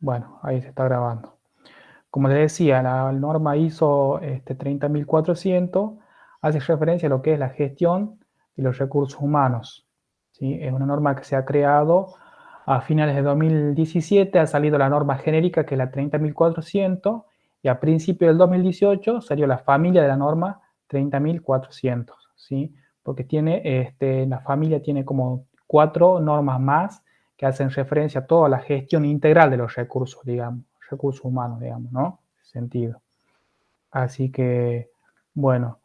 Bueno, ahí se está grabando. Como les decía, la norma ISO 30400 hace referencia a lo que es la gestión de los recursos humanos, ¿sí? Es una norma que se ha creado a finales de 2017, ha salido la norma genérica que es la 30400 y a principios del 2018 salió la familia de la norma 30400, ¿sí? Porque la familia tiene como 4 normas más que hacen referencia a toda la gestión integral de los recursos, digamos, recursos humanos, digamos, ¿no? En ese sentido. Así que, bueno,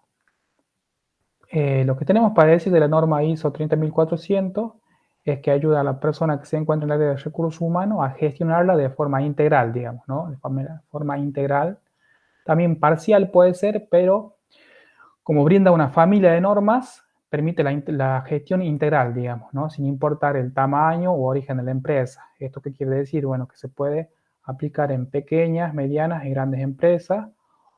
lo que tenemos para decir de la norma ISO 30400 es que ayuda a la persona que se encuentra en el área de recursos humanos a gestionarla de forma integral, digamos, ¿no? De forma integral. También parcial puede ser, pero como brinda una familia de normas, permite la gestión integral, digamos, ¿no? Sin importar el tamaño u origen de la empresa. ¿Esto qué quiere decir? Bueno, que se puede aplicar en pequeñas, medianas y grandes empresas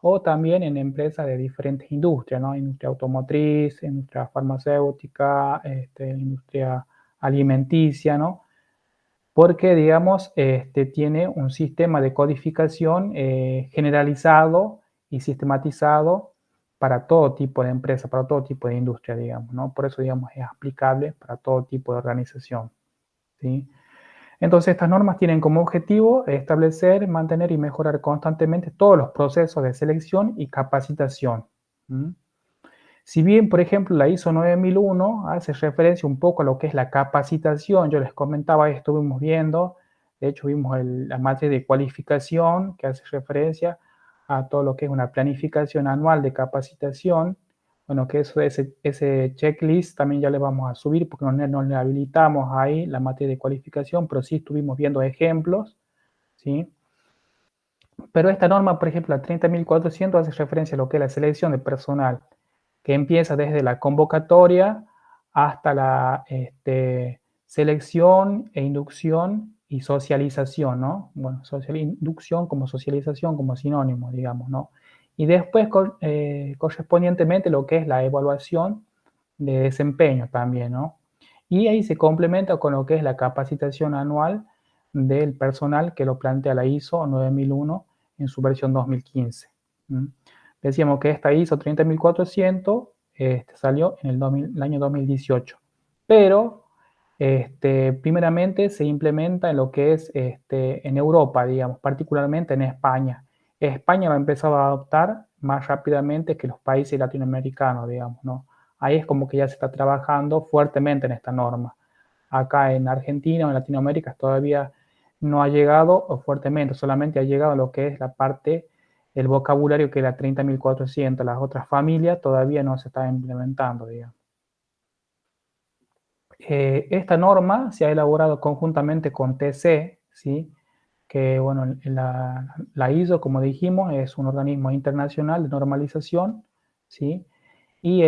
o también en empresas de diferentes industrias, ¿no? Industria automotriz, industria farmacéutica, industria alimenticia, ¿no? Porque, digamos, tiene un sistema de codificación generalizado y sistematizado para todo tipo de empresa, para todo tipo de industria, digamos, ¿no? Por eso, digamos, es aplicable para todo tipo de organización, ¿sí? Entonces, estas normas tienen como objetivo establecer, mantener y mejorar constantemente todos los procesos de selección y capacitación. ¿Mm? Si bien, por ejemplo, la ISO 9001 hace referencia un poco a lo que es la capacitación, yo les comentaba, estuvimos viendo, de hecho vimos la materia de cualificación que hace referencia a todo lo que es una planificación anual de capacitación. Bueno, que ese checklist también ya le vamos a subir porque no le habilitamos ahí la materia de cualificación, pero sí estuvimos viendo ejemplos, ¿sí? Pero esta norma, por ejemplo, la 30.400 hace referencia a lo que es la selección de personal, que empieza desde la convocatoria hasta la selección e inducción y socialización, ¿no? Bueno, inducción como socialización como sinónimo, digamos, ¿no? Y después, correspondientemente, lo que es la evaluación de desempeño también, ¿no? Y ahí se complementa con lo que es la capacitación anual del personal que lo plantea la ISO 9001 en su versión 2015. Decíamos que esta ISO 30400 salió en el año 2018, pero primeramente se implementa en lo que es en Europa, digamos, particularmente en España. España lo ha empezado a adoptar más rápidamente que los países latinoamericanos, digamos, ¿no? Ahí es como que ya se está trabajando fuertemente en esta norma. Acá en Argentina o en Latinoamérica todavía no ha llegado fuertemente, solamente ha llegado a lo que es la parte del vocabulario que era 30.400, las otras familias todavía no se está implementando, digamos. Esta norma se ha elaborado conjuntamente con TC, ¿sí? Que bueno, la ISO, como dijimos, es un organismo internacional de normalización, ¿sí? Y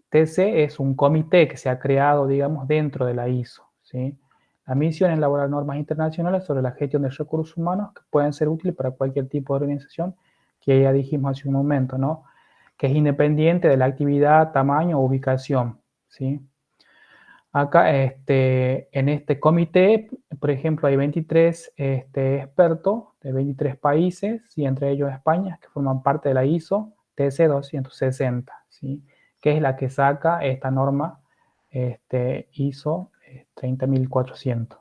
TC es un comité que se ha creado, digamos, dentro de la ISO, ¿sí? La misión es elaborar normas internacionales sobre la gestión de recursos humanos que pueden ser útiles para cualquier tipo de organización, que ya dijimos hace un momento, ¿no? Que es independiente de la actividad, tamaño o ubicación, ¿sí? Acá, en este comité, por ejemplo, hay 23 expertos de 23 países, y entre ellos España, que forman parte de la ISO TC 260, ¿sí? Que es la que saca esta norma ISO 30.400.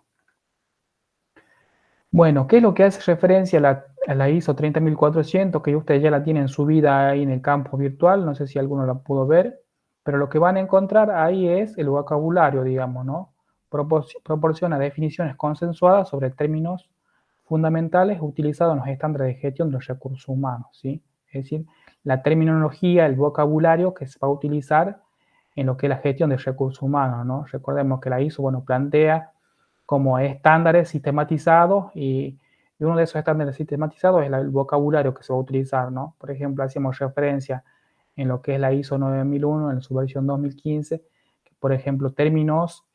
Bueno, ¿qué es lo que hace referencia a la ISO 30.400? Que ustedes ya la tienen subida ahí en el campo virtual, no sé si alguno la pudo ver, pero lo que van a encontrar ahí es el vocabulario, digamos, ¿no? Proporciona definiciones consensuadas sobre términos fundamentales utilizados en los estándares de gestión de los recursos humanos, ¿sí? Es decir, la terminología, el vocabulario que se va a utilizar en lo que es la gestión de recursos humanos, ¿no? Recordemos que la ISO, bueno, plantea como estándares sistematizados y uno de esos estándares sistematizados es el vocabulario que se va a utilizar, ¿no? Por ejemplo, hacemos referencia en lo que es la ISO 9001 en su versión 2015, que, por ejemplo, términos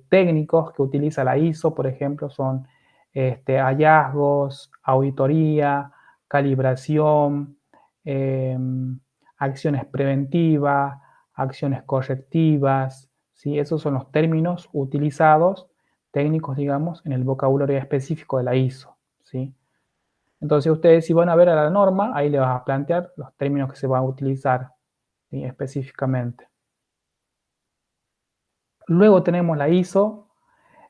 técnicos que utiliza la ISO, por ejemplo, son hallazgos, auditoría, calibración, eh, acciones preventivas, acciones correctivas, ¿sí? Esos son los términos utilizados técnicos, digamos, en el vocabulario específico de la ISO, ¿sí? Entonces ustedes si van a ver a la norma, ahí le vas a plantear los términos que se van a utilizar, ¿sí? Específicamente. Luego tenemos la ISO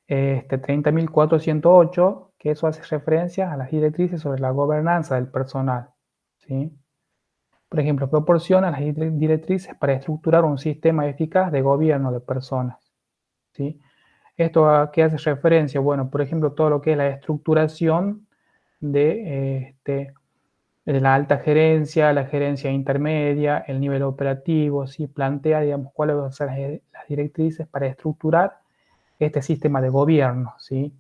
30408, que eso hace referencia a las directrices sobre la gobernanza del personal, ¿sí? Por ejemplo, proporciona las directrices para estructurar un sistema eficaz de gobierno de personas, ¿sí? ¿Esto a qué hace referencia? Bueno, por ejemplo, todo lo que es la estructuración de la alta gerencia, la gerencia intermedia, el nivel operativo, ¿sí? Plantea, digamos, cuáles van a ser las directrices para estructurar este sistema de gobierno, ¿sí?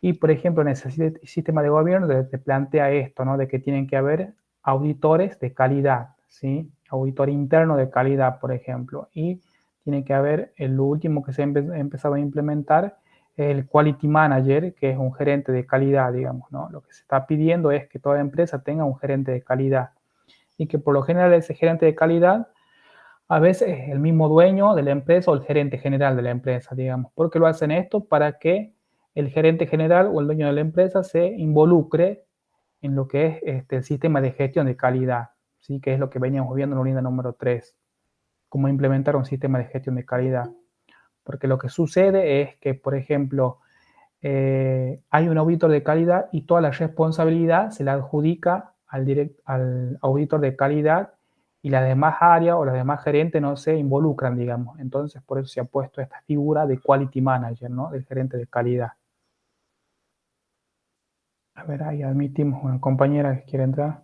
Y, por ejemplo, en ese sistema de gobierno te plantea esto, ¿no? De que tienen que haber auditores de calidad, ¿sí? Auditor interno de calidad, por ejemplo. Y tiene que haber, el último que se ha empezado a implementar, el Quality Manager, que es un gerente de calidad, digamos, ¿no? Lo que se está pidiendo es que toda empresa tenga un gerente de calidad. Y que por lo general ese gerente de calidad a veces es el mismo dueño de la empresa o el gerente general de la empresa, digamos. ¿Por qué lo hacen esto? Para que el gerente general o el dueño de la empresa se involucre en lo que es el sistema de gestión de calidad, ¿sí? Que es lo que veníamos viendo en la unidad número 3, cómo implementar un sistema de gestión de calidad. Porque lo que sucede es que, por ejemplo, hay un auditor de calidad y toda la responsabilidad se la adjudica al auditor de calidad y las demás áreas o las demás gerentes no se involucran, digamos. Entonces, por eso se ha puesto esta figura de quality manager, ¿no? Del gerente de calidad. A ver, ahí admitimos una compañera que quiere entrar.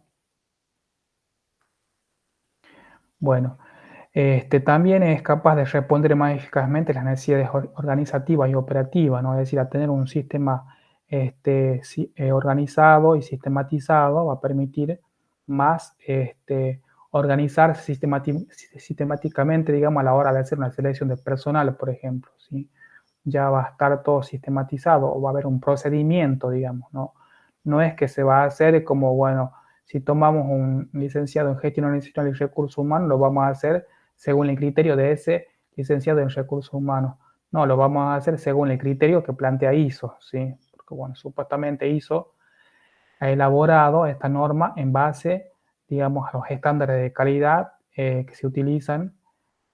Bueno, también es capaz de responder más eficazmente las necesidades organizativas y operativas, ¿no? Es decir, a tener un sistema organizado y sistematizado va a permitir más organizarse sistemáticamente, digamos, a la hora de hacer una selección de personal, por ejemplo, ¿sí? Ya va a estar todo sistematizado o va a haber un procedimiento, digamos, ¿no? No es que se va a hacer como, bueno, si tomamos un licenciado en gestión organizacional y recursos humanos, lo vamos a hacer según el criterio de ese licenciado en recursos humanos. No, lo vamos a hacer según el criterio que plantea ISO, ¿sí? Porque, bueno, supuestamente ISO ha elaborado esta norma en base, digamos, a los estándares de calidad que se utilizan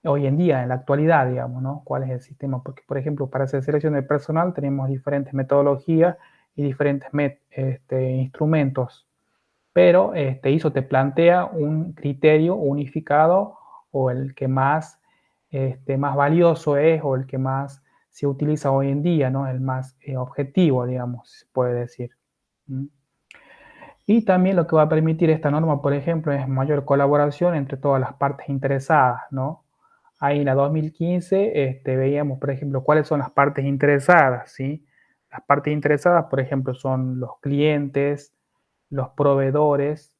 hoy en día, en la actualidad, digamos, ¿no? ¿Cuál es el sistema? Porque, por ejemplo, para hacer selección de personal tenemos diferentes metodologías y diferentes instrumentos, pero ISO te plantea un criterio unificado o el que más, más valioso es o el que más se utiliza hoy en día, ¿no? El más objetivo, digamos, se puede decir. ¿Mm? Y también lo que va a permitir esta norma, por ejemplo, es mayor colaboración entre todas las partes interesadas, ¿no? Ahí en la 2015 veíamos, por ejemplo, cuáles son las partes interesadas, ¿sí? Las partes interesadas, por ejemplo, son los clientes, los proveedores,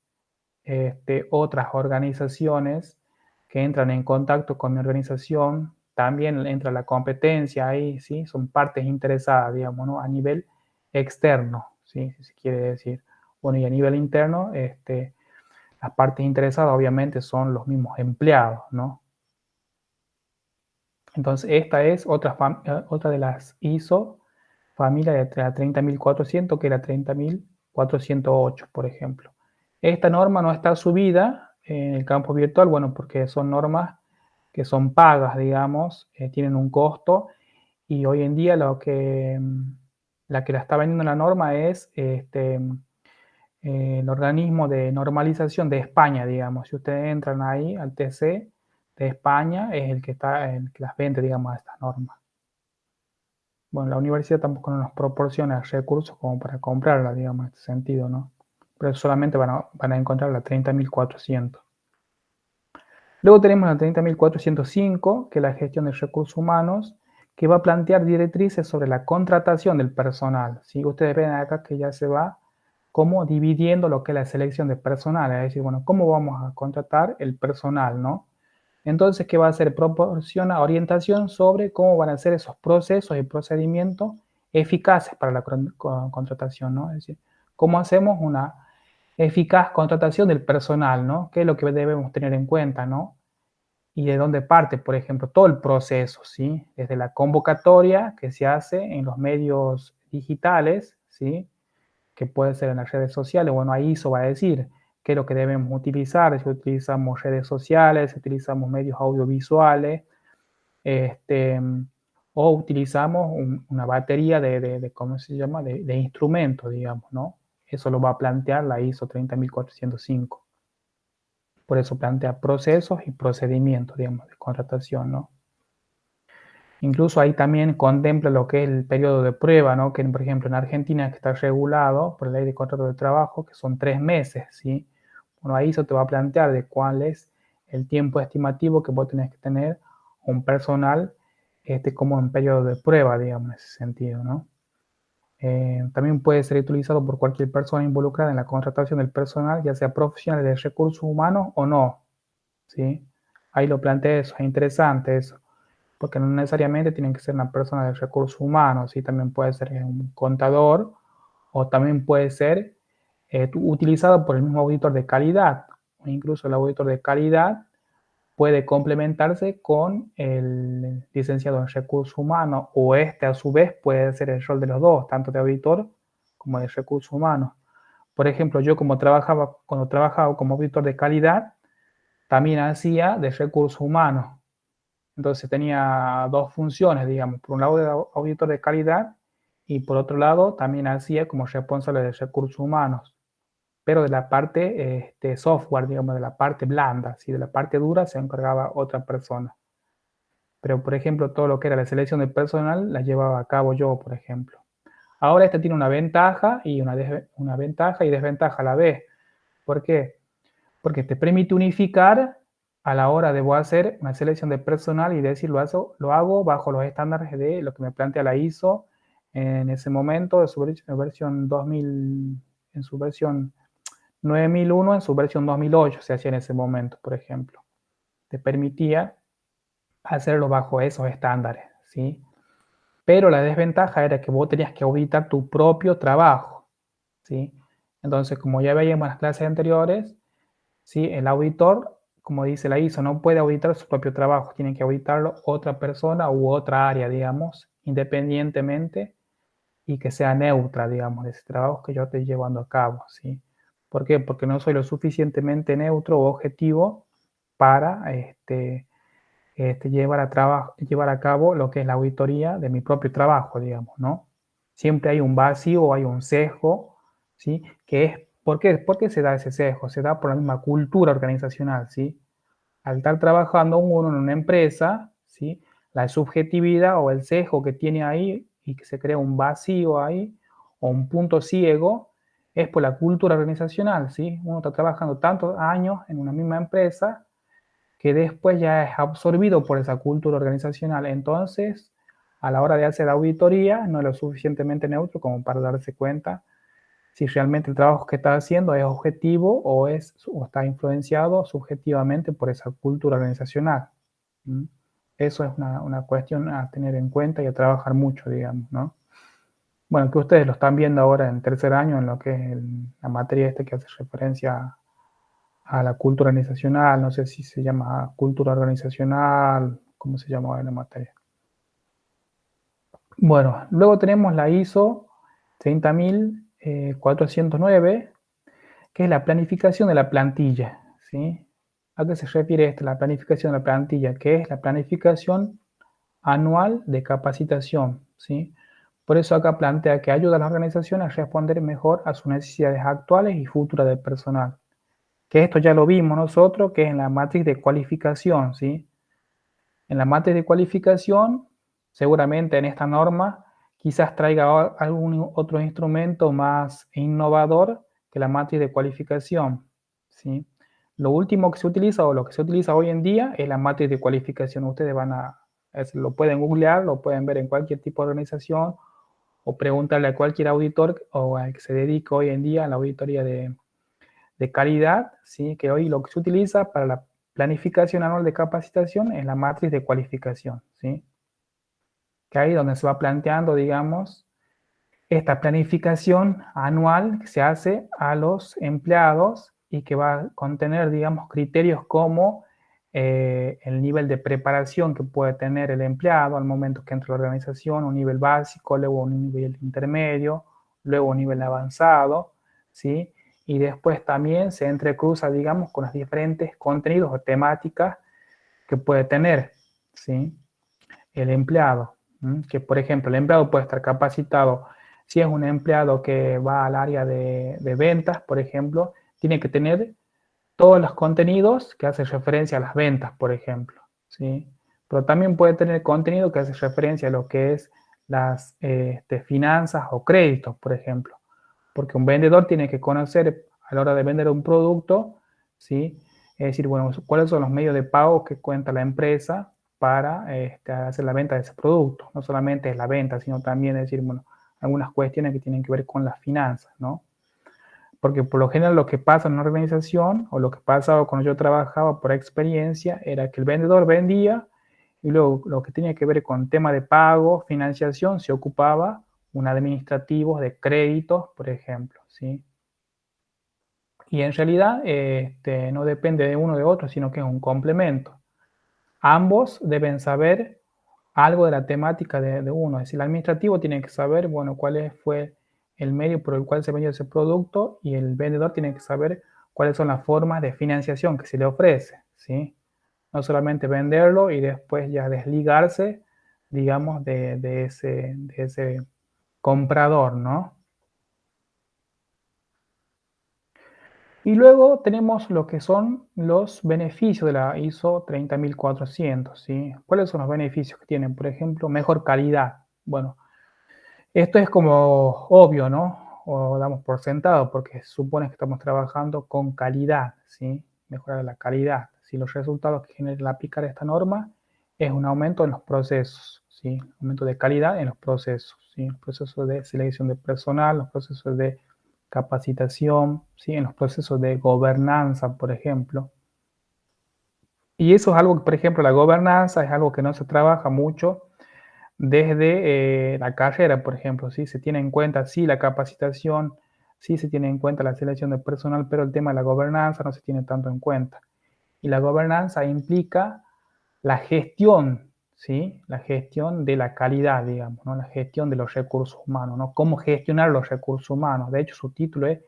otras organizaciones que entran en contacto con mi organización, también entra la competencia ahí, ¿sí? Son partes interesadas, digamos, ¿no? A nivel externo, ¿sí? Si se quiere decir. Bueno, y a nivel interno, las partes interesadas obviamente son los mismos empleados, ¿no? Entonces, esta es otra de las ISO, familia de la 30.400, que era 30.408, por ejemplo. Esta norma no está subida en el campo virtual, bueno, porque son normas que son pagas, digamos, tienen un costo, y hoy en día la que la está vendiendo la norma es el organismo de normalización de España, digamos. Si ustedes entran ahí al TC de España, es el que las vende, digamos, a estas normas. Bueno, la universidad tampoco nos proporciona recursos como para comprarla, digamos, en este sentido, ¿no? Pero solamente van a encontrar la 30.400. Luego tenemos la 30.405, que es la gestión de recursos humanos, que va a plantear directrices sobre la contratación del personal. ¿Sí? Ustedes ven acá que ya se va como dividiendo lo que es la selección de personal, es decir, bueno, ¿cómo vamos a contratar el personal, no? Entonces, ¿qué va a hacer? Proporciona orientación sobre cómo van a ser esos procesos y procedimientos eficaces para la contratación, ¿no? Es decir, cómo hacemos una eficaz contratación del personal, ¿no? ¿Qué es lo que debemos tener en cuenta, ¿no? y de dónde parte, por ejemplo, todo el proceso, ¿sí? Desde la convocatoria que se hace en los medios digitales, ¿sí? Que puede ser en las redes sociales. Bueno, ahí ISO va a decir qué es lo que debemos utilizar, si utilizamos redes sociales, si utilizamos medios audiovisuales, este, o utilizamos una batería de ¿cómo se llama?, de instrumentos, digamos, ¿no? Eso lo va a plantear la ISO 30405. Por eso plantea procesos y procedimientos, digamos, de contratación, ¿no? Incluso ahí también contempla lo que es el periodo de prueba, ¿no? Que, por ejemplo, en Argentina que está regulado por la ley de contrato de trabajo, que son 3 meses, ¿sí? Bueno, ahí eso te va a plantear de cuál es el tiempo estimativo que vos tenés que tener un personal como en periodo de prueba, digamos, en ese sentido, ¿no? También puede ser utilizado por cualquier persona involucrada en la contratación del personal, ya sea profesional de recursos humanos o no, ¿sí? Ahí lo plantea eso, es interesante eso, porque no necesariamente tienen que ser una persona de recursos humanos, ¿sí? También puede ser un contador o también puede ser utilizado por el mismo auditor de calidad. O incluso el auditor de calidad puede complementarse con el licenciado en recursos humanos o a su vez puede ser el rol de los dos, tanto de auditor como de recursos humanos. Por ejemplo, yo cuando trabajaba como auditor de calidad, también hacía de recursos humanos. Entonces tenía dos funciones, digamos, por un lado de auditor de calidad y por otro lado también hacía como responsable de recursos humanos, pero de la parte software, digamos, de la parte blanda, ¿sí? De la parte dura se encargaba otra persona. Pero, por ejemplo, todo lo que era la selección de personal la llevaba a cabo yo, por ejemplo. Ahora esta tiene una ventaja y una ventaja y desventaja a la vez. ¿Por qué? Porque te permite unificar a la hora de vos hacer una selección de personal y decir lo hago bajo los estándares de lo que me plantea la ISO en ese momento, de su versión 2000, en su versión 9001, en su versión 2008 se hacía en ese momento, por ejemplo. Te permitía hacerlo bajo esos estándares, ¿sí? Pero la desventaja era que vos tenías que auditar tu propio trabajo, ¿sí? Entonces, como ya veíamos en las clases anteriores, ¿sí? El auditor, como dice la ISO, no puede auditar su propio trabajo, tiene que auditarlo otra persona u otra área, digamos, independientemente y que sea neutra, digamos, de ese trabajo que yo estoy llevando a cabo, ¿sí? ¿Por qué? Porque no soy lo suficientemente neutro o objetivo para llevar a cabo lo que es la auditoría de mi propio trabajo, digamos, ¿no? Siempre hay un vacío, hay un sesgo, ¿sí? Que es, ¿por qué se da ese sesgo? Se da por la misma cultura organizacional, ¿sí? Al estar trabajando uno en una empresa, ¿sí? La subjetividad o el sesgo que tiene ahí y que se crea un vacío ahí o un punto ciego es por la cultura organizacional, ¿sí? Uno está trabajando tantos años en una misma empresa que después ya es absorbido por esa cultura organizacional. Entonces, a la hora de hacer auditoría, no es lo suficientemente neutro como para darse cuenta si realmente el trabajo que está haciendo es objetivo o está influenciado subjetivamente por esa cultura organizacional. ¿Mm? Eso es una cuestión a tener en cuenta y a trabajar mucho, digamos, ¿no? Bueno, que ustedes lo están viendo ahora en tercer año en lo que es la materia que hace referencia a la cultura organizacional, no sé si se llama cultura organizacional, ¿cómo se llama en la materia? Bueno, luego tenemos la ISO 30409, que es la planificación de la plantilla, ¿sí? ¿A qué se refiere esto? La planificación de la plantilla, que es la planificación anual de capacitación, ¿sí? Por eso acá plantea que ayuda a las organizaciones a responder mejor a sus necesidades actuales y futuras del personal. Que esto ya lo vimos nosotros, que es en la matriz de cualificación, ¿sí? En la matriz de cualificación, seguramente en esta norma, quizás traiga algún otro instrumento más innovador que la matriz de cualificación, ¿sí? Lo último que se utiliza o lo que se utiliza hoy en día es la matriz de cualificación. Ustedes lo pueden googlear, lo pueden ver en cualquier tipo de organización o preguntarle a cualquier auditor o al que se dedica hoy en día a la auditoría de calidad, ¿sí? Que hoy lo que se utiliza para la planificación anual de capacitación es la matriz de cualificación, ¿sí? Que ahí es donde se va planteando, digamos, esta planificación anual que se hace a los empleados y que va a contener, digamos, criterios como el nivel de preparación que puede tener el empleado al momento que entra a la organización, un nivel básico, luego un nivel intermedio, luego un nivel avanzado, ¿sí? Y después también se entrecruza, digamos, con los diferentes contenidos o temáticas que puede tener, ¿sí? El empleado, que por ejemplo el empleado puede estar capacitado, si es un empleado que va al área de ventas, por ejemplo, tiene que tener todos los contenidos que hacen referencia a las ventas, por ejemplo, ¿sí? Pero también puede tener contenido que hace referencia a lo que es las finanzas o créditos, por ejemplo, porque un vendedor tiene que conocer a la hora de vender un producto, ¿sí? Es decir, bueno, cuáles son los medios de pago que cuenta la empresa para hacer la venta de ese producto. No solamente es la venta, sino también es decir, bueno, algunas cuestiones que tienen que ver con las finanzas, ¿no? Porque por lo general lo que pasa en una organización, o lo que pasaba cuando yo trabajaba por experiencia, era que el vendedor vendía y luego lo que tenía que ver con tema de pago, financiación, se ocupaba un administrativo de créditos, por ejemplo, ¿sí? Y en realidad no depende de uno o de otro, sino que es un complemento. Ambos deben saber algo de la temática de uno. Es decir, el administrativo tiene que saber, bueno, fue el medio por el cual se vendió ese producto, y el vendedor tiene que saber cuáles son las formas de financiación que se le ofrece, ¿sí? No solamente venderlo y después ya desligarse, digamos, de ese comprador, ¿no? Y luego tenemos lo que son los beneficios de la ISO 30400, ¿sí? ¿Cuáles son los beneficios que tienen? Por ejemplo, mejor calidad. Bueno, esto es como obvio, ¿no? O damos por sentado, porque supone que estamos trabajando con calidad, ¿sí? Mejorar la calidad. Si los resultados que genera el aplicar esta norma es un aumento en los procesos, ¿sí? Aumento de calidad en los procesos, ¿sí? Los procesos de selección de personal, los procesos de capacitación, ¿sí? En los procesos de gobernanza, por ejemplo. Y eso es algo que, por ejemplo, la gobernanza es algo que no se trabaja mucho desde la carrera, por ejemplo, ¿sí? Se tiene en cuenta, sí, la capacitación, sí se tiene en cuenta la selección de personal, pero el tema de la gobernanza no se tiene tanto en cuenta. Y la gobernanza implica la gestión, ¿sí? La gestión de la calidad, digamos, ¿no? La gestión de los recursos humanos, ¿no? Cómo gestionar los recursos humanos. De hecho, su título es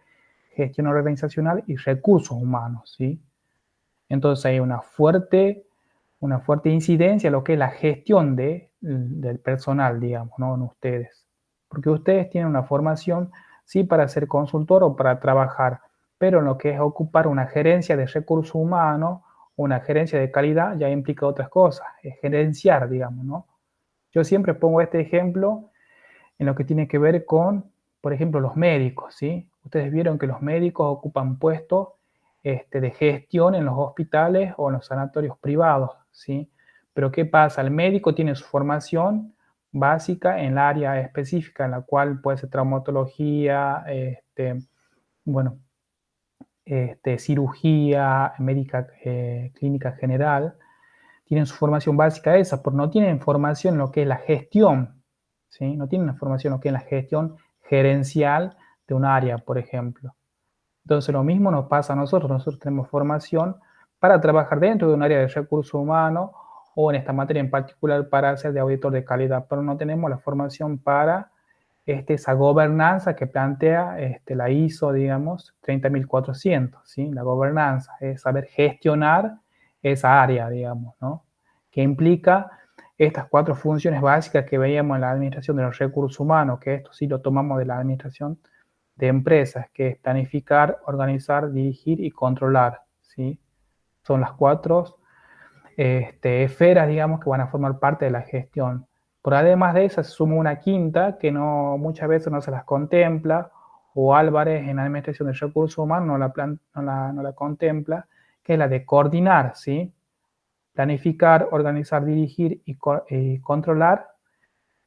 Gestión organizacional y recursos humanos, ¿sí? Entonces hay una fuerte incidencia en lo que es la gestión del personal, digamos, ¿no? En ustedes. Porque ustedes tienen una formación, sí, para ser consultor o para trabajar, pero en lo que es ocupar una gerencia de recursos humanos, una gerencia de calidad, ya implica otras cosas, es gerenciar, digamos, ¿no? Yo siempre pongo este ejemplo en lo que tiene que ver con, por ejemplo, los médicos, ¿sí? Ustedes vieron que los médicos ocupan puestos de gestión en los hospitales o en los sanatorios privados, ¿sí? Pero ¿qué pasa? El médico tiene su formación básica en el área específica, en la cual puede ser traumatología, bueno, cirugía, médica, clínica general, tienen su formación básica esa, pero no tienen formación en lo que es la gestión, ¿sí? No tienen formación en lo que es la gestión gerencial de un área, por ejemplo. Entonces lo mismo nos pasa a nosotros tenemos formación para trabajar dentro de un área de recursos humanos o en esta materia en particular para ser de auditor de calidad, pero no tenemos la formación para esa gobernanza que plantea la ISO, digamos, 30400, ¿sí? La gobernanza es saber gestionar esa área, digamos, ¿no? Que implica estas cuatro funciones básicas que veíamos en la administración de los recursos humanos, que esto sí lo tomamos de la administración de empresas, que es planificar, organizar, dirigir y controlar, ¿sí? Son las cuatro esferas, digamos, que van a formar parte de la gestión. Por además de eso, se suma una quinta que muchas veces no se las contempla, o Álvarez en la Administración de Recursos Humanos no la contempla, que es la de coordinar, ¿sí? Planificar, organizar, dirigir y controlar.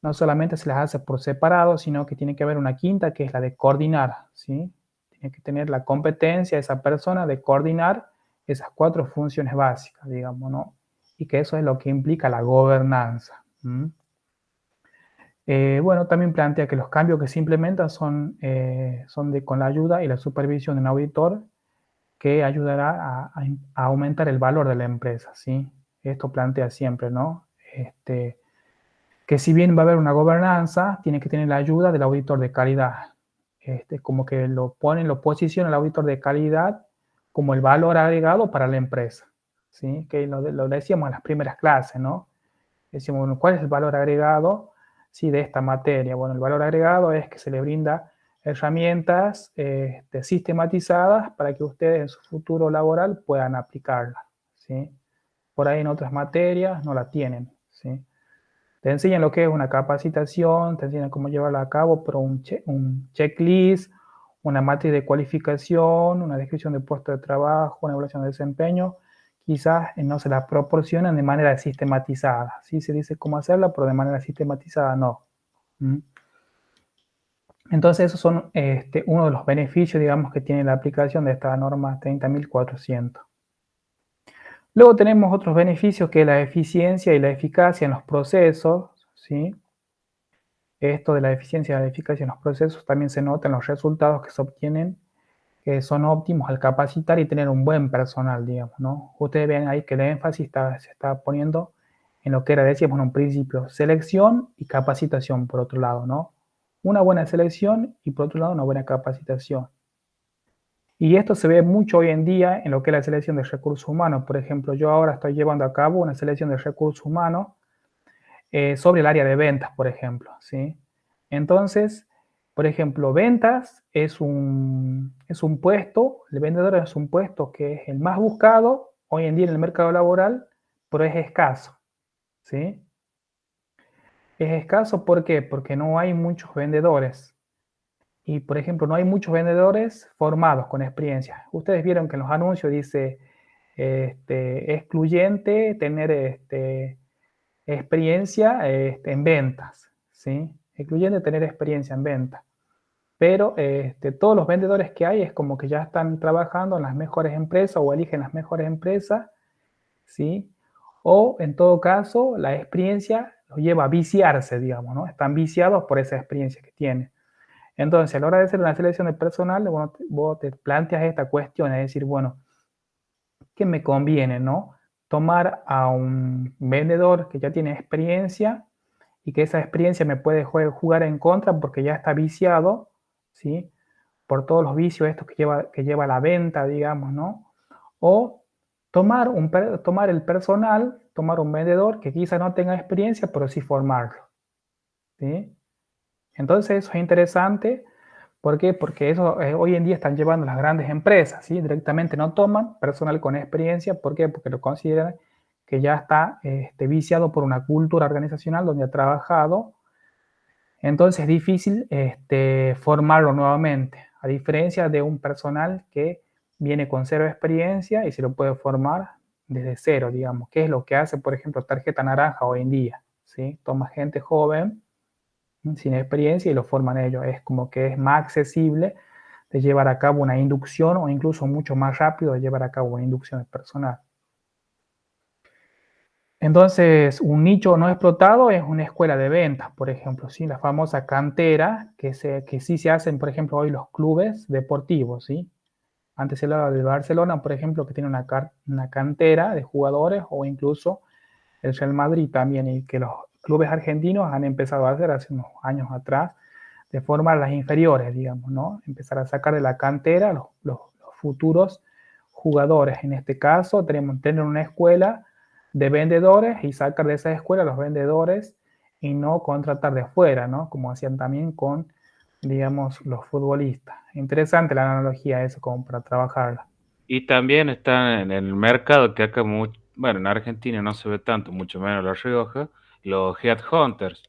No solamente se las hace por separado, sino que tiene que haber una quinta, que es la de coordinar, ¿sí? Tiene que tener la competencia esa persona de coordinar esas cuatro funciones básicas, digamos, ¿no? Y que eso es lo que implica la gobernanza. Bueno, también plantea que los cambios que se implementan son con la ayuda y la supervisión de un auditor que ayudará a aumentar el valor de la empresa, ¿sí? Esto plantea siempre, ¿no? Que si bien va a haber una gobernanza, tiene que tener la ayuda del auditor de calidad. Como que lo posiciona el auditor de calidad como el valor agregado para la empresa, ¿sí? Que lo decíamos en las primeras clases, ¿no? Decimos, bueno, ¿cuál es el valor agregado, sí, de esta materia? Bueno, el valor agregado es que se le brinda herramientas sistematizadas para que ustedes en su futuro laboral puedan aplicarla, ¿sí? Por ahí en otras materias no la tienen, ¿sí? Te enseñan lo que es una capacitación, te enseñan cómo llevarla a cabo, pero un checklist, una matriz de cualificación, una descripción de puesto de trabajo, una evaluación de desempeño, quizás no se la proporcionan de manera sistematizada. Sí se dice cómo hacerla, pero de manera sistematizada no. ¿Mm? Entonces esos son uno de los beneficios, digamos, que tiene la aplicación de esta norma 30.400. Luego tenemos otros beneficios que es la eficiencia y la eficacia en los procesos, ¿sí? Esto de la eficiencia y la eficacia en los procesos también se nota en los resultados que se obtienen, que son óptimos al capacitar y tener un buen personal, digamos, ¿no? Ustedes ven ahí que el énfasis se está poniendo en lo que era, decíamos en un principio, selección y capacitación, por otro lado, ¿no? Una buena selección y por otro lado una buena capacitación. Y esto se ve mucho hoy en día en lo que es la selección de recursos humanos. Por ejemplo, yo ahora estoy llevando a cabo una selección de recursos humanos sobre el área de ventas, por ejemplo, ¿sí? Entonces, por ejemplo, ventas es un puesto, el vendedor es un puesto que es el más buscado hoy en día en el mercado laboral, pero es escaso, ¿sí? Es escaso, ¿por qué? Porque no hay muchos vendedores. Y, por ejemplo, no hay muchos vendedores formados con experiencia. Ustedes vieron que en los anuncios dice excluyente tener experiencia en ventas, ¿sí? Excluyendo tener experiencia en ventas. Pero todos los vendedores que hay es como que ya están trabajando en las mejores empresas o eligen las mejores empresas, ¿sí? O en todo caso, la experiencia los lleva a viciarse, digamos, ¿no? Están viciados por esa experiencia que tienen. Entonces, a la hora de hacer una selección de personal, bueno, vos te planteas esta cuestión, es decir, bueno, ¿qué me conviene, no? Tomar a un vendedor que ya tiene experiencia y que esa experiencia me puede jugar en contra porque ya está viciado, ¿sí? Por todos los vicios estos que lleva la venta, digamos, ¿no? O tomar el personal, tomar un vendedor que quizá no tenga experiencia, pero sí formarlo, ¿sí? Entonces eso es interesante. ¿Por qué? Porque eso hoy en día están llevando las grandes empresas, ¿sí? Directamente no toman personal con experiencia. ¿Por qué? Porque lo consideran que ya está viciado por una cultura organizacional donde ha trabajado. Entonces es difícil formarlo nuevamente, a diferencia de un personal que viene con cero experiencia y se lo puede formar desde cero, digamos, que es lo que hace, por ejemplo, Tarjeta Naranja hoy en día, ¿sí? Toma gente joven, sin experiencia y lo forman ellos. Es como que es más accesible de llevar a cabo una inducción o incluso mucho más rápido de llevar a cabo una inducción personal. Entonces, un nicho no explotado es una escuela de ventas, por ejemplo, ¿sí? La famosa cantera que sí se hacen, por ejemplo, hoy los clubes deportivos, ¿sí? Antes se hablaba del Barcelona, por ejemplo, que tiene una cantera de jugadores, o incluso el Real Madrid también, y que los clubes argentinos han empezado a hacer hace unos años atrás, de formar las inferiores, digamos, ¿no? Empezar a sacar de la cantera los futuros jugadores. En este caso, tenemos tener una escuela de vendedores y sacar de esa escuela los vendedores y no contratar de afuera, ¿no? Como hacían también con, digamos, los futbolistas. Interesante la analogía eso como para trabajarla. Y también está en el mercado que acá, bueno, en Argentina no se ve tanto, mucho menos en La Rioja, los headhunters,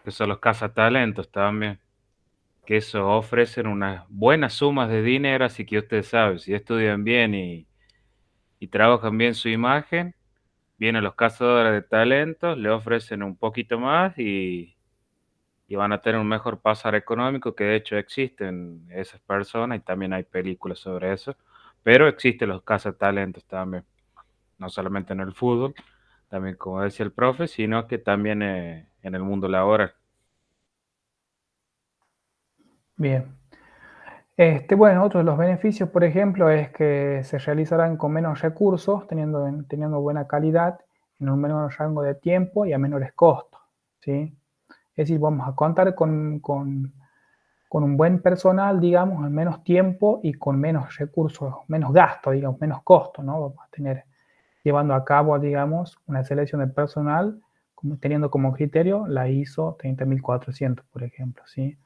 que son los cazatalentos también, que eso ofrecen unas buenas sumas de dinero, así que ustedes saben, si estudian bien y trabajan bien su imagen, vienen los cazadores de talentos, le ofrecen un poquito más y van a tener un mejor pasar económico, que de hecho existen esas personas y también hay películas sobre eso, pero existen los cazatalentos también, no solamente en el fútbol, también como decía el profe, sino que también en el mundo laboral. Bien. Bueno, otro de los beneficios, por ejemplo, es que se realizarán con menos recursos, teniendo buena calidad, en un menor rango de tiempo y a menores costos, ¿sí? Es decir, vamos a contar con un buen personal, digamos, en menos tiempo y con menos recursos, menos gasto, digamos, menos costo, ¿no? Vamos a tener llevando a cabo, digamos, una selección de personal teniendo como criterio la ISO 30400, por ejemplo, ¿sí?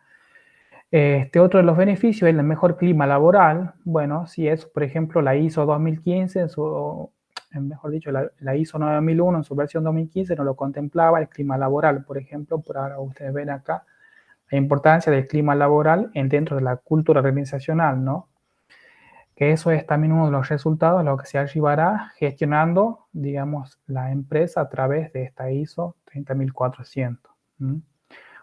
Otro de los beneficios es el mejor clima laboral. Bueno, si es, por ejemplo, la ISO 2015, mejor dicho, la ISO 9001 en su versión 2015 no lo contemplaba el clima laboral, por ejemplo, por ahora ustedes ven acá la importancia del clima laboral dentro de la cultura organizacional, ¿no? Que eso es también uno de los resultados a lo que se arribará gestionando, digamos, la empresa a través de esta ISO 30400.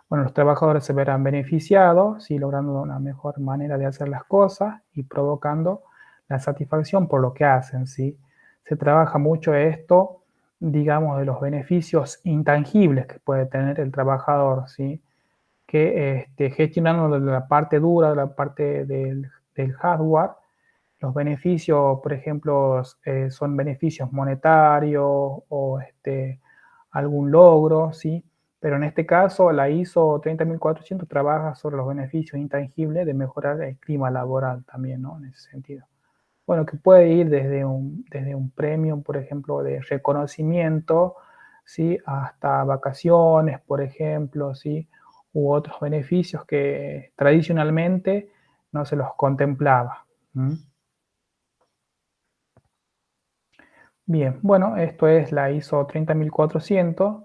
Bueno, los trabajadores se verán beneficiados, ¿sí? Logrando una mejor manera de hacer las cosas y provocando la satisfacción por lo que hacen, ¿sí? Se trabaja mucho esto, digamos, de los beneficios intangibles que puede tener el trabajador, ¿sí? Que gestionando la parte dura, la parte del hardware, los beneficios, por ejemplo, son beneficios monetarios o algún logro, ¿sí? Pero en este caso, la ISO 30400 trabaja sobre los beneficios intangibles de mejorar el clima laboral también, ¿no? En ese sentido. Bueno, que puede ir desde un premio, por ejemplo, de reconocimiento, ¿sí? Hasta vacaciones, por ejemplo, ¿sí? U otros beneficios que tradicionalmente no se los contemplaba. ¿Mm? Bien, bueno, esto es la ISO 30400.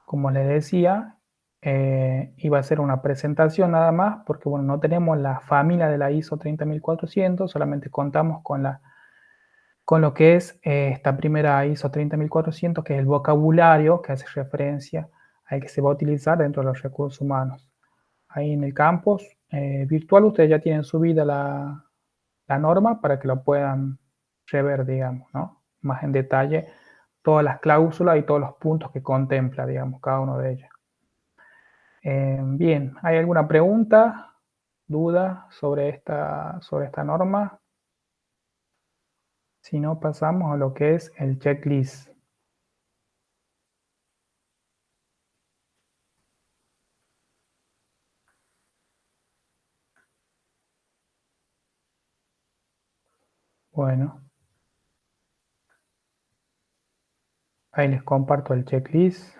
Como les decía, iba a ser una presentación nada más, porque bueno, no tenemos la familia de la ISO 30400, solamente contamos con lo que es esta primera ISO 30400, que es el vocabulario que hace referencia al que se va a utilizar dentro de los recursos humanos. Ahí en el campus virtual ustedes ya tienen subida la norma para que lo puedan rever, digamos, ¿no? Más en detalle todas las cláusulas y todos los puntos que contempla, digamos, cada uno de ellos. Bien, ¿hay alguna pregunta, duda sobre esta norma? Si no, pasamos a lo que es el checklist. Bueno, ahí les comparto el checklist.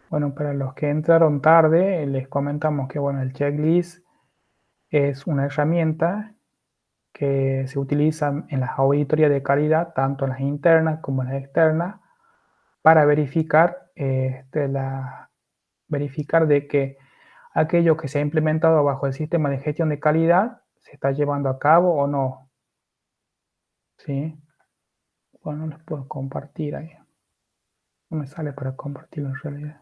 Bueno, para los que entraron tarde, les comentamos que bueno, el checklist es una herramienta que se utiliza en las auditorías de calidad, tanto en las internas como en las externas, para verificar de que aquello que se ha implementado bajo el sistema de gestión de calidad se está llevando a cabo o no. ¿Sí? Bueno, les puedo compartir ahí. No me sale para compartirlo en realidad.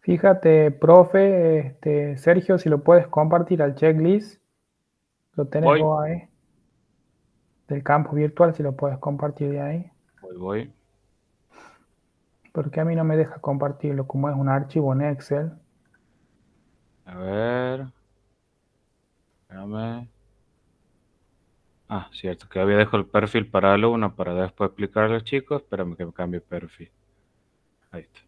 Fíjate, profe, Sergio, si lo puedes compartir al checklist. Lo tenés Voy, vos ahí, del campo virtual, si lo puedes compartir de ahí. voy. Porque a mí no me deja compartirlo como es un archivo en Excel. A ver, espérame. Ah, cierto, que había dejado el perfil para alumno para después explicar a los chicos. Espérame que me cambie el perfil. Ahí está.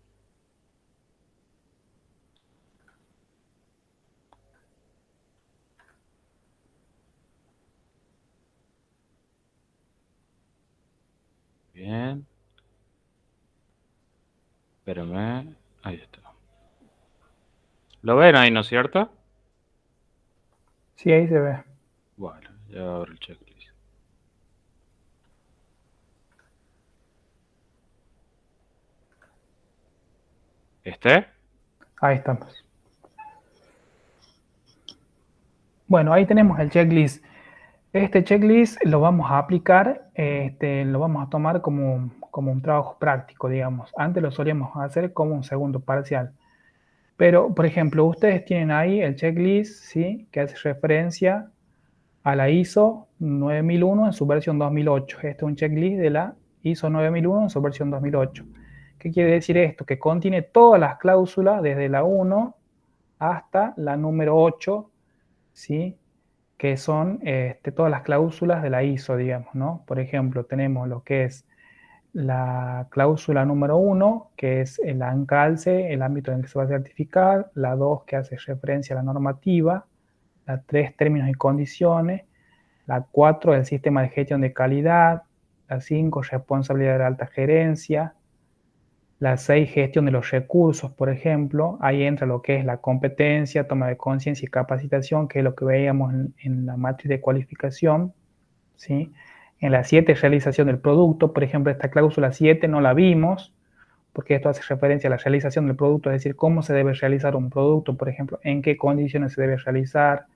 Bien, espérame. Ahí está. ¿Lo ven ahí, no es cierto? Sí, ahí se ve. Bueno, ya abro el checklist. ¿Este? Ahí estamos. Bueno, ahí tenemos el checklist. Este checklist lo vamos a aplicar, lo vamos a tomar como un trabajo práctico, digamos. Antes lo solíamos hacer como un segundo parcial. Pero, por ejemplo, ustedes tienen ahí el checklist, ¿sí? Que hace referencia a la ISO 9001 en su versión 2008. Este es un checklist de la ISO 9001 en su versión 2008. ¿Qué quiere decir esto? Que contiene todas las cláusulas desde la 1 hasta la número 8, ¿sí? Que son todas las cláusulas de la ISO, digamos, ¿no? Por ejemplo, tenemos lo que es la cláusula número 1, que es el encalce, el ámbito en el que se va a certificar, la 2, que hace referencia a la normativa, la 3, términos y condiciones, la 4, el sistema de gestión de calidad, la 5, responsabilidad de alta gerencia, la 6, gestión de los recursos, por ejemplo. Ahí entra lo que es la competencia, toma de conciencia y capacitación, que es lo que veíamos en la matriz de cualificación, ¿sí? En la 7, realización del producto. Por ejemplo, esta cláusula 7 no la vimos, porque esto hace referencia a la realización del producto, es decir, cómo se debe realizar un producto, por ejemplo, en qué condiciones se debe realizar,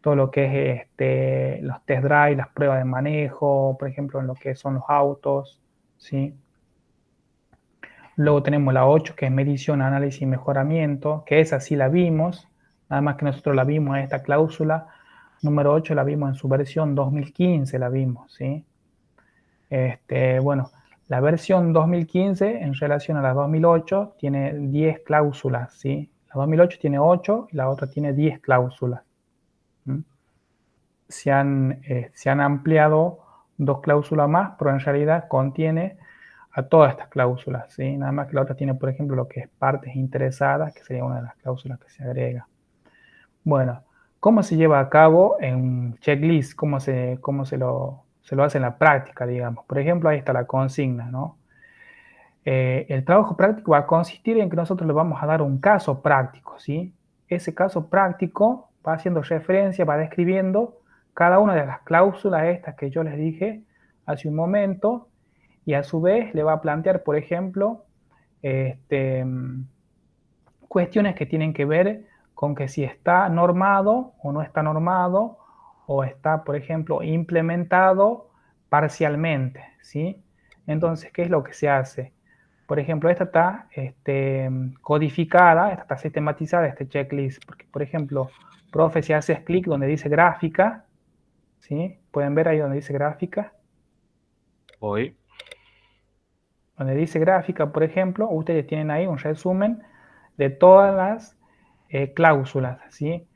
todo lo que es los test drive, las pruebas de manejo, por ejemplo, en lo que son los autos, ¿sí? Luego tenemos la 8, que es medición, análisis y mejoramiento, que esa sí la vimos, nada más que nosotros la vimos en esta cláusula. Número 8 la vimos en su versión 2015, la vimos, ¿sí? Bueno, la versión 2015 en relación a la 2008 tiene 10 cláusulas, ¿sí? La 2008 tiene 8 y la otra tiene 10 cláusulas. ¿Mm? Se han ampliado 2 cláusulas más, pero en realidad contiene a todas estas cláusulas, ¿sí? Nada más que la otra tiene, por ejemplo, lo que es partes interesadas, que sería una de las cláusulas que se agrega. Bueno, ¿cómo se lleva a cabo en checklist? Se lo hace en la práctica, digamos? Por ejemplo, ahí está la consigna, ¿no? El trabajo práctico va a consistir en que nosotros le vamos a dar un caso práctico, ¿sí? Ese caso práctico va haciendo referencia, va describiendo cada una de las cláusulas estas que yo les dije hace un momento, y a su vez le va a plantear, por ejemplo, este, cuestiones que tienen que ver con que si está normado o no está normado, o está, por ejemplo, implementado parcialmente, ¿sí? Entonces, ¿qué es lo que se hace? Por ejemplo, esta está codificada, esta está sistematizada, este checklist, porque, por ejemplo, profe, si haces clic donde dice gráfica, ¿sí? Pueden ver ahí donde dice gráfica. Hoy. Donde dice gráfica, por ejemplo, ustedes tienen ahí un resumen de todas las cláusulas, ¿sí?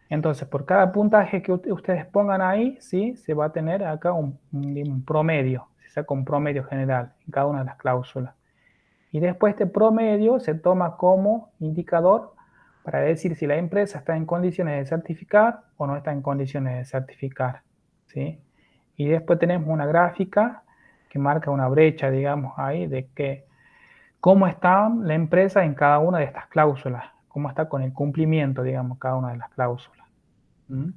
Entonces, por cada puntaje que ustedes pongan ahí, ¿sí? Se va a tener acá un promedio, se saca un promedio general en cada una de las cláusulas. Y después este promedio se toma como indicador para decir si la empresa está en condiciones de certificar o no está en condiciones de certificar, ¿sí? Y después tenemos una gráfica que marca una brecha, digamos, ahí de que cómo está la empresa en cada una de estas cláusulas, cómo está con el cumplimiento, digamos, cada una de las cláusulas. ¿Mm?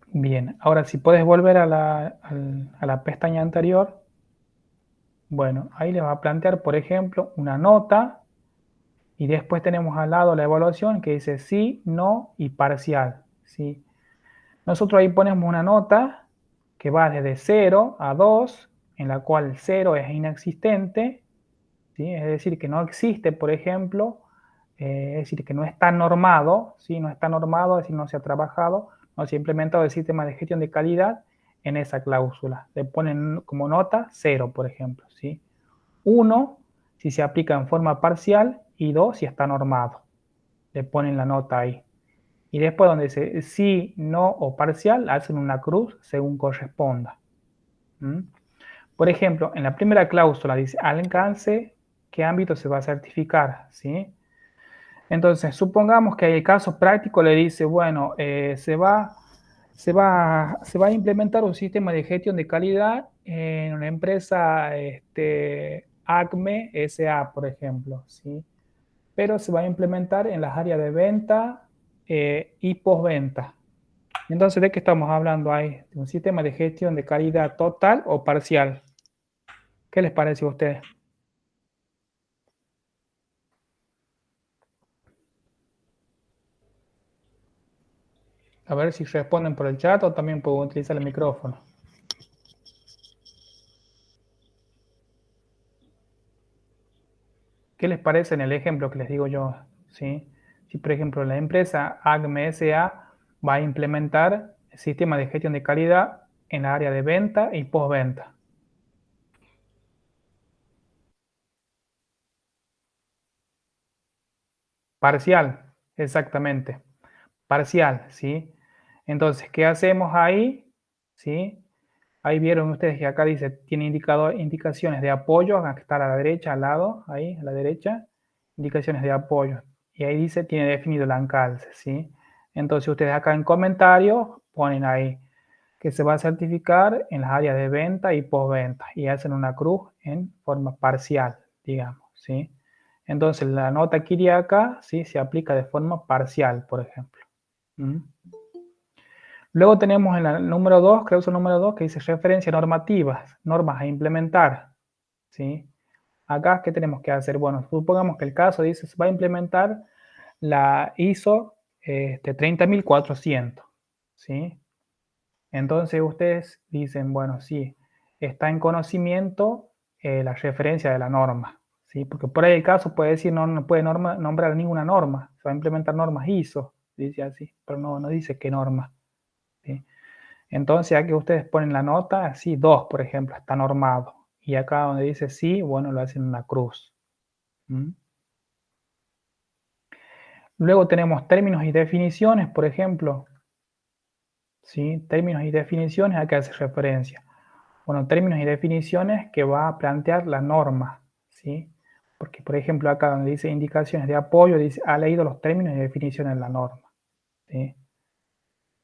Bien, ahora si puedes volver a la pestaña anterior, bueno, ahí les va a plantear, por ejemplo, una nota, y después tenemos al lado la evaluación que dice sí, no y parcial, ¿sí? Nosotros ahí ponemos una nota que va desde 0 a 2, en la cual 0 es inexistente, ¿sí? Es decir, que no existe, por ejemplo, es decir, que no está normado, ¿sí? No está normado, es decir, no se ha trabajado, no se ha implementado el sistema de gestión de calidad en esa cláusula. Le ponen como nota 0, por ejemplo, ¿sí? 1, si se aplica en forma parcial, y 2, si está normado. Le ponen la nota ahí. Y después donde dice sí, no o parcial, hacen una cruz según corresponda. ¿Mm? Por ejemplo, en la primera cláusula dice al alcance, ¿qué ámbito se va a certificar? ¿Sí? Entonces, supongamos que el caso práctico le dice, bueno, se va a implementar un sistema de gestión de calidad en una empresa ACME SA, por ejemplo, ¿sí? Pero se va a implementar en las áreas de venta y postventa. Entonces, ¿de qué estamos hablando ahí? ¿De un sistema de gestión de calidad total o parcial? ¿Qué les parece a ustedes? A ver si responden por el chat o también puedo utilizar el micrófono. ¿Qué les parece en el ejemplo que les digo yo? ¿Sí? Si, por ejemplo, la empresa ACME S.A. va a implementar el sistema de gestión de calidad en la área de venta y postventa. Parcial, exactamente. Parcial, ¿sí? Entonces, ¿qué hacemos ahí? ¿Sí? Ahí vieron ustedes que acá dice, tiene indicaciones de apoyo, acá está a la derecha, al lado, ahí, a la derecha, indicaciones de apoyo. Y ahí dice, tiene definido el encalce, ¿sí? Entonces ustedes acá en comentarios ponen ahí que se va a certificar en las áreas de venta y postventa y hacen una cruz en forma parcial, digamos, ¿sí? Entonces la nota Kiriaka, ¿sí? Se aplica de forma parcial, por ejemplo. ¿Mm? Luego tenemos en el número 2, cláusula número 2, que dice referencia normativas, normas a implementar, ¿sí? Acá, ¿qué tenemos que hacer? Bueno, supongamos que el caso dice, se va a implementar la ISO 30400, ¿sí? Entonces ustedes dicen, bueno, sí, está en conocimiento la referencia de la norma, ¿sí? Porque por ahí el caso puede decir, no puede nombrar ninguna norma, se va a implementar normas ISO, dice así, pero no dice qué norma, ¿sí? Entonces aquí ustedes ponen la nota, sí, 2, por ejemplo, está normado. Y acá donde dice sí, bueno, lo hacen una cruz. ¿Mm? Luego tenemos términos y definiciones, por ejemplo. ¿Sí? Términos y definiciones, ¿a qué hace referencia? Bueno, términos y definiciones que va a plantear la norma, ¿sí? Porque, por ejemplo, acá donde dice indicaciones de apoyo, dice, ha leído los términos y definiciones de la norma, ¿sí?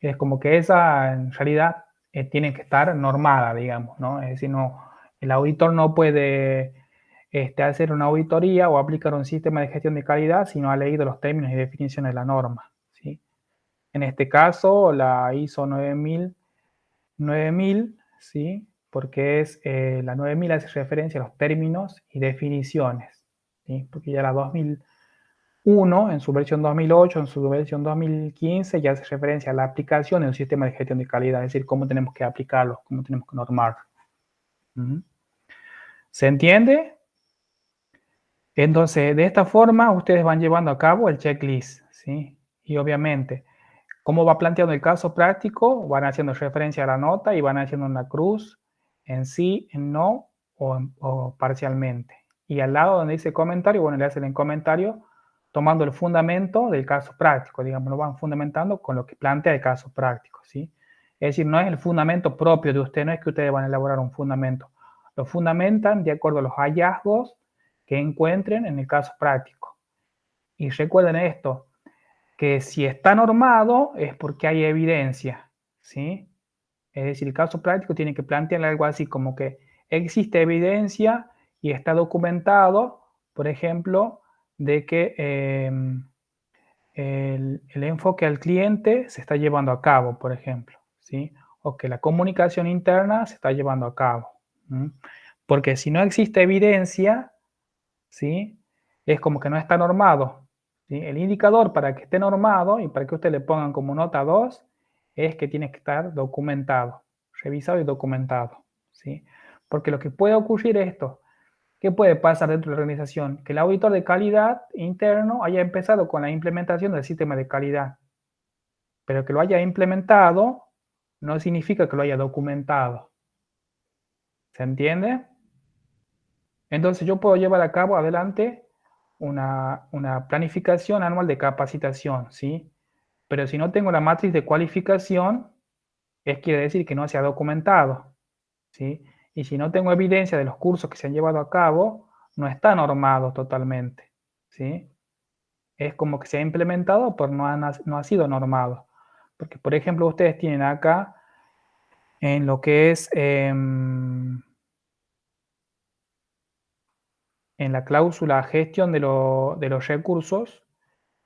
Es como que esa, en realidad, tiene que estar normada, digamos, ¿no? Es decir, no, el auditor no puede hacer una auditoría o aplicar un sistema de gestión de calidad si no ha leído los términos y definiciones de la norma, ¿sí? En este caso, la ISO 9000, ¿sí? Porque es, la 9000 hace referencia a los términos y definiciones, ¿sí? Porque ya la 2001, en su versión 2008, en su versión 2015, ya hace referencia a la aplicación de un sistema de gestión de calidad, es decir, cómo tenemos que aplicarlo, cómo tenemos que normar. ¿Se entiende? Entonces, de esta forma, ustedes van llevando a cabo el checklist, ¿sí? Y obviamente, ¿cómo va planteando el caso práctico? Van haciendo referencia a la nota y van haciendo una cruz en sí, en no o parcialmente. Y al lado donde dice comentario, bueno, le hacen el comentario tomando el fundamento del caso práctico, digamos, lo van fundamentando con lo que plantea el caso práctico, ¿sí? Es decir, no es el fundamento propio de usted, no es que ustedes van a elaborar un fundamento, lo fundamentan de acuerdo a los hallazgos que encuentren en el caso práctico. Y recuerden esto, que si está normado es porque hay evidencia, ¿sí? Es decir, el caso práctico tiene que plantear algo así como que existe evidencia y está documentado, por ejemplo, de que el enfoque al cliente se está llevando a cabo, por ejemplo, ¿sí? O que la comunicación interna se está llevando a cabo. ¿Mm? Porque si no existe evidencia, ¿sí? Es como que no está normado, ¿sí? El indicador para que esté normado y para que usted le pongan como nota 2 es que tiene que estar documentado, revisado y documentado, ¿sí? Porque lo que puede ocurrir es esto. ¿Qué puede pasar dentro de la organización? Que el auditor de calidad interno haya empezado con la implementación del sistema de calidad, pero que lo haya implementado no significa que lo haya documentado. ¿Se entiende? Entonces yo puedo llevar a cabo adelante una planificación anual de capacitación, ¿sí? Pero si no tengo la matriz de cualificación, quiere decir que no se ha documentado, ¿sí? Y si no tengo evidencia de los cursos que se han llevado a cabo, no está normado totalmente, ¿sí? Es como que se ha implementado, pero no ha sido normado. Porque, por ejemplo, ustedes tienen acá en lo que es en la cláusula gestión de los recursos,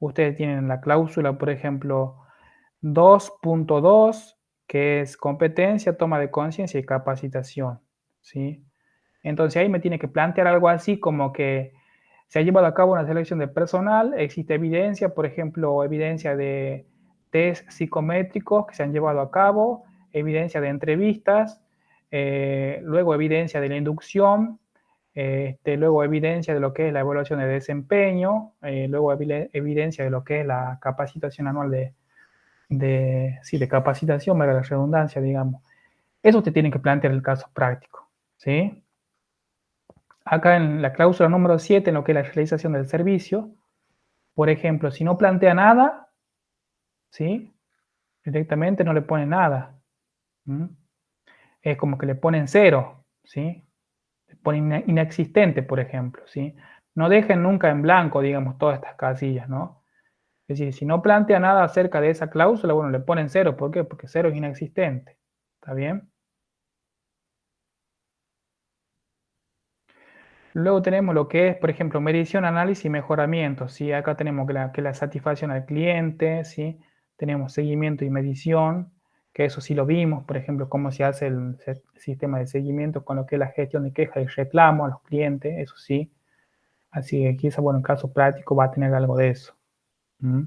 ustedes tienen la cláusula, por ejemplo, 2.2, que es competencia, toma de conciencia y capacitación, ¿sí? Entonces ahí me tiene que plantear algo así como que se ha llevado a cabo una selección de personal, existe evidencia, por ejemplo, evidencia de test psicométricos que se han llevado a cabo, evidencia de entrevistas, luego evidencia de la inducción, luego evidencia de lo que es la evaluación de desempeño, luego evidencia de lo que es la capacitación anual de capacitación, para la redundancia, digamos. Eso te tiene que plantear el caso práctico, ¿sí? Acá en la cláusula número 7, en lo que es la realización del servicio, por ejemplo, si no plantea nada, ¿sí? Directamente no le pone nada. Es como que le ponen 0, ¿sí? Le ponen inexistente, por ejemplo, ¿sí? No dejen nunca en blanco, digamos, todas estas casillas, ¿no? Es decir, si no plantea nada acerca de esa cláusula, bueno, le ponen 0. ¿Por qué? Porque 0 es inexistente. ¿Está bien? Luego tenemos lo que es, por ejemplo, medición, análisis y mejoramiento, ¿sí? Acá tenemos que la satisfacción al cliente, ¿sí? Tenemos seguimiento y medición, que eso sí lo vimos, por ejemplo, cómo se hace el sistema de seguimiento con lo que es la gestión de quejas y reclamos a los clientes, eso sí. Así que quizá, bueno, en caso práctico va a tener algo de eso. ¿Mm?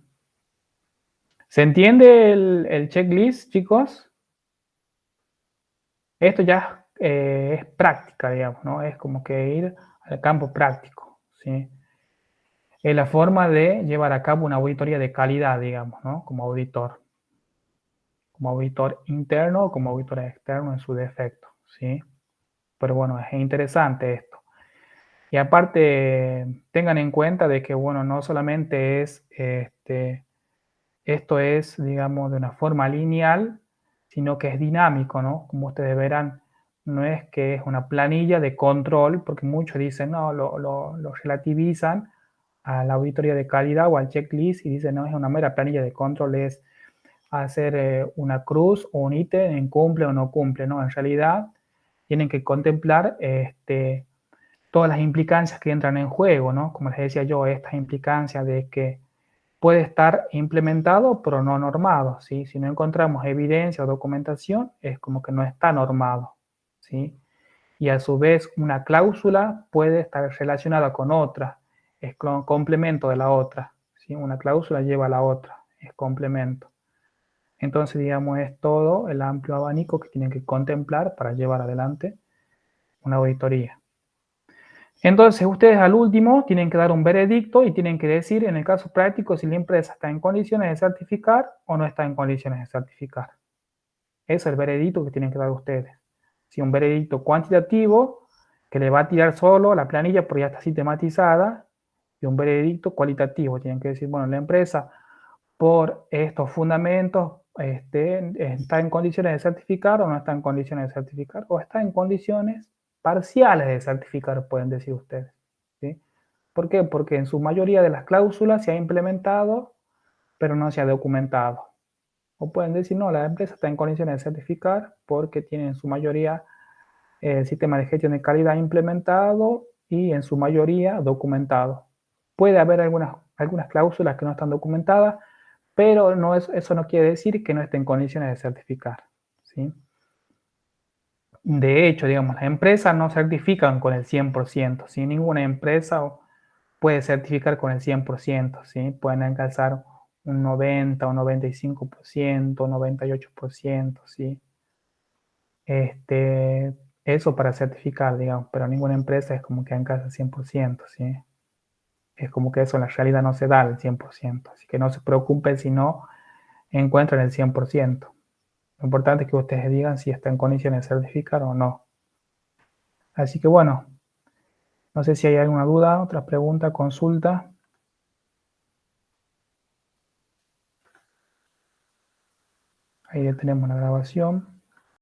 ¿Se entiende el checklist, chicos? Esto ya es práctica, digamos, ¿no? Es como que ir al campo práctico, ¿sí? Es la forma de llevar a cabo una auditoría de calidad, digamos, ¿no? Como auditor interno o como auditor externo en su defecto, ¿sí? Pero bueno, es interesante esto. Y aparte, tengan en cuenta de que, bueno, no solamente es, esto es, digamos, de una forma lineal, sino que es dinámico, ¿no? Como ustedes verán, no es que es una planilla de control, porque muchos dicen, no, lo relativizan a la auditoría de calidad o al checklist y dicen, no, es una mera planilla de control, es hacer una cruz o un ítem en cumple o no cumple, ¿no? En realidad tienen que contemplar todas las implicancias que entran en juego, ¿no? Como les decía yo, estas implicancias de que puede estar implementado pero no normado, ¿sí? Si no encontramos evidencia o documentación, es como que no está normado, ¿sí? Y a su vez una cláusula puede estar relacionada con otra, es complemento de la otra, ¿sí? Una cláusula lleva a la otra, es complemento. Entonces, digamos, es todo el amplio abanico que tienen que contemplar para llevar adelante una auditoría. Entonces, ustedes al último tienen que dar un veredicto y tienen que decir, en el caso práctico, si la empresa está en condiciones de certificar o no está en condiciones de certificar. Ese es el veredicto que tienen que dar ustedes. Si un veredicto cuantitativo, que le va a tirar solo la planilla porque ya está sistematizada, y un veredicto cualitativo. Tienen que decir, bueno, la empresa, por estos fundamentos, está en condiciones de certificar o no está en condiciones de certificar, o está en condiciones parciales de certificar, pueden decir ustedes, ¿sí? ¿Por qué? Porque en su mayoría de las cláusulas se ha implementado, pero no se ha documentado. O pueden decir, no, la empresa está en condiciones de certificar porque tiene en su mayoría el sistema de gestión de calidad implementado y en su mayoría documentado. Puede haber algunas cláusulas que no están documentadas, pero no eso no quiere decir que no esté en condiciones de certificar, ¿sí? De hecho, digamos, las empresas no certifican con el 100%, ¿sí? Ninguna empresa puede certificar con el 100%, ¿sí? Pueden alcanzar un 90, un 95%, un 98%, ¿sí? Eso para certificar, digamos, pero ninguna empresa es como que alcanza el 100%, ¿sí? Es como que eso en la realidad no se da al 100%, así que no se preocupen si no encuentran el 100%. Lo importante es que ustedes digan si está en condiciones de certificar o no. Así que bueno, no sé si hay alguna duda, otra pregunta, consulta. Ahí tenemos la grabación.